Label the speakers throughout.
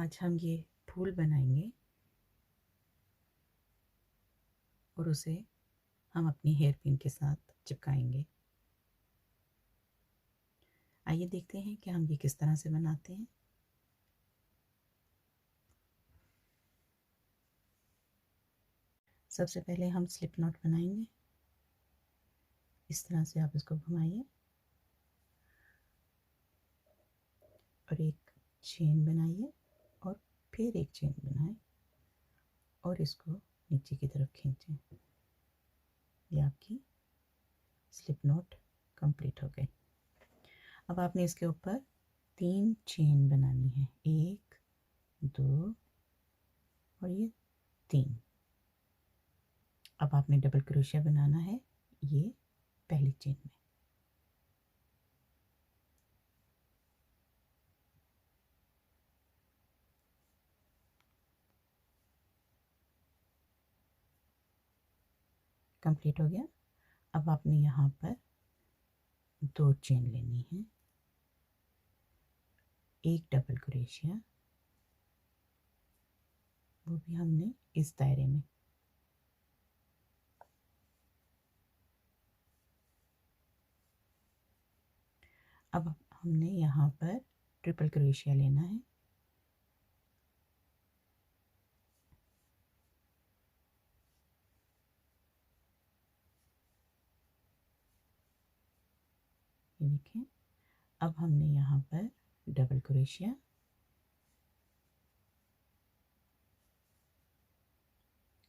Speaker 1: आज हम ये फूल बनाएंगे और उसे हम अपनी हेयर पिन के साथ चिपकाएंगे। आइए देखते हैं कि हम ये किस तरह से बनाते हैं। सबसे पहले हम स्लिप नॉट बनाएंगे। इस तरह से आप इसको घुमाइए और एक चेन बनाइए और फिर एक चेन बनाएं और इसको नीचे की तरफ खींचें। ये आपकी स्लिप नॉट कंप्लीट हो गई। अब आपने इसके ऊपर 3 चेन बनानी है, 1 2 और ये 3। अब आपने डबल क्रोशिया बनाना है ये पहली चेन में। कंप्लीट हो गया। अब आपने यहाँ पर 2 चेन लेनी है, एक डबल क्रोशिया, वो भी हमने इस दायरे में। अब हमने यहाँ पर ट्रिपल क्रोशिया लेना है। ये देखिए, अब हमने यहाँ पर डबल क्रोशिया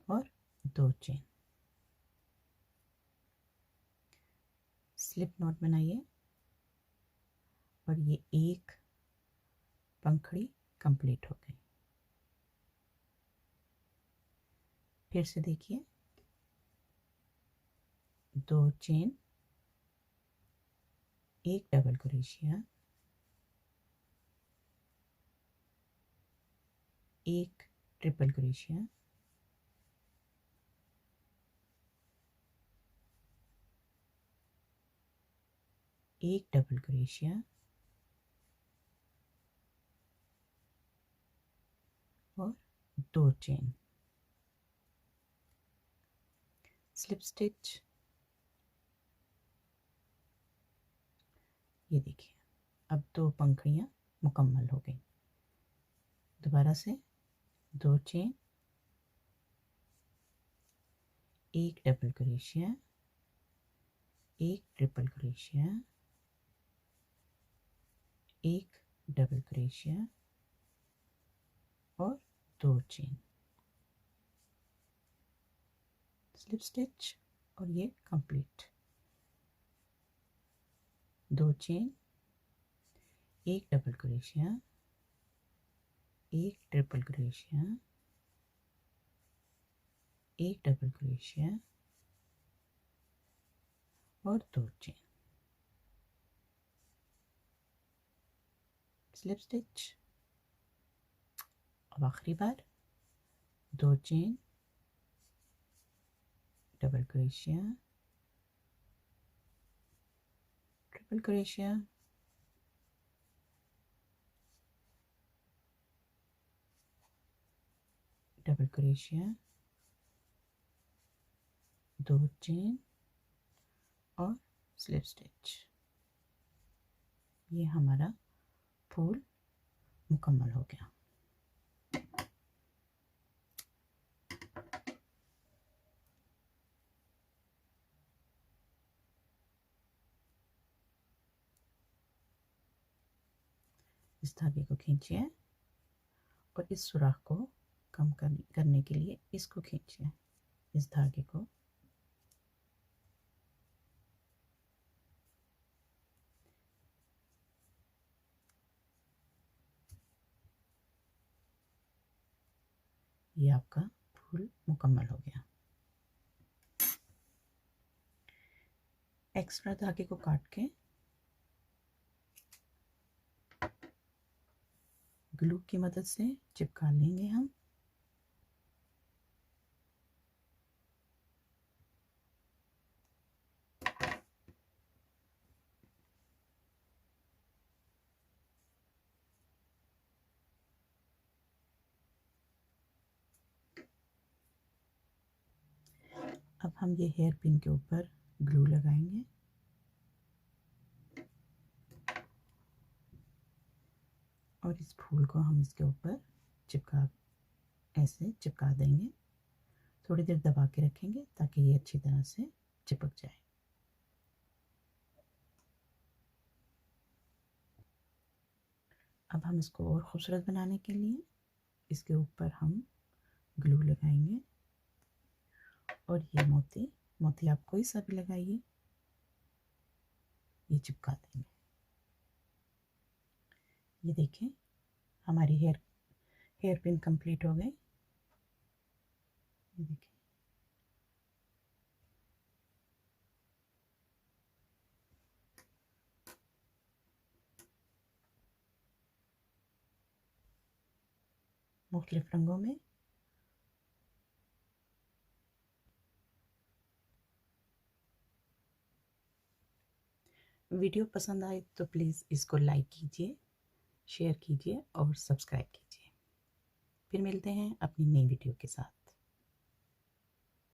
Speaker 1: और 2 चेन। स्लिप नॉट बनाइए और ये एक पंखड़ी कंप्लीट हो गई। फिर से देखिए, 2 चेन, एक डबल क्रोशिया, एक ट्रिपल क्रोशिया, एक डबल क्रोशिया और 2 चेन। Slip stitch. ये देखिए, अब 2 पंखड़ियाँ मुकम्मल हो गई। दोबारा से 2 चेन, एक डबल क्रोशिया, एक ट्रिपल क्रोशिया, एक डबल क्रोशिया और 2 चेन। स्लिप स्टिच और ये कंप्लीट। 2 चेन, एक डबल क्रोशिया, एक ट्रिपल क्रोशिया, एक डबल क्रोशिया और 2 चेन। Slip stitch. अब आखिरी बार 2 chain, double crochet, triple crochet, double crochet, 2 chain और स्लिप स्टिच। ये हमारा फूल मुकम्मल हो गया। इस धागे को खींचिए और इस सुराख को कम करने के लिए इसको खींचिए, इस धागे को। ये आपका फूल मुकम्मल हो गया। एक्स्ट्रा धागे को काट के ग्लू की मदद से चिपका लेंगे हम। अब हम ये हेयर पिन के ऊपर ग्लू लगाएंगे और इस फूल को हम इसके ऊपर ऐसे चिपका देंगे। थोड़ी देर दबा के रखेंगे ताकि ये अच्छी तरह से चिपक जाए। अब हम इसको और खूबसूरत बनाने के लिए इसके ऊपर हम ग्लू लगाएंगे और ये मोती आप कोई सा भी लगाइए, ये चिपका देंगे। ये देखिए हमारी हेयर पिन कंप्लीट हो गई। ये देखिए मुख्तलिफ रंगों में। वीडियो पसंद आए तो प्लीज़ इसको लाइक कीजिए, शेयर कीजिए और सब्सक्राइब कीजिए। फिर मिलते हैं अपनी नई वीडियो के साथ।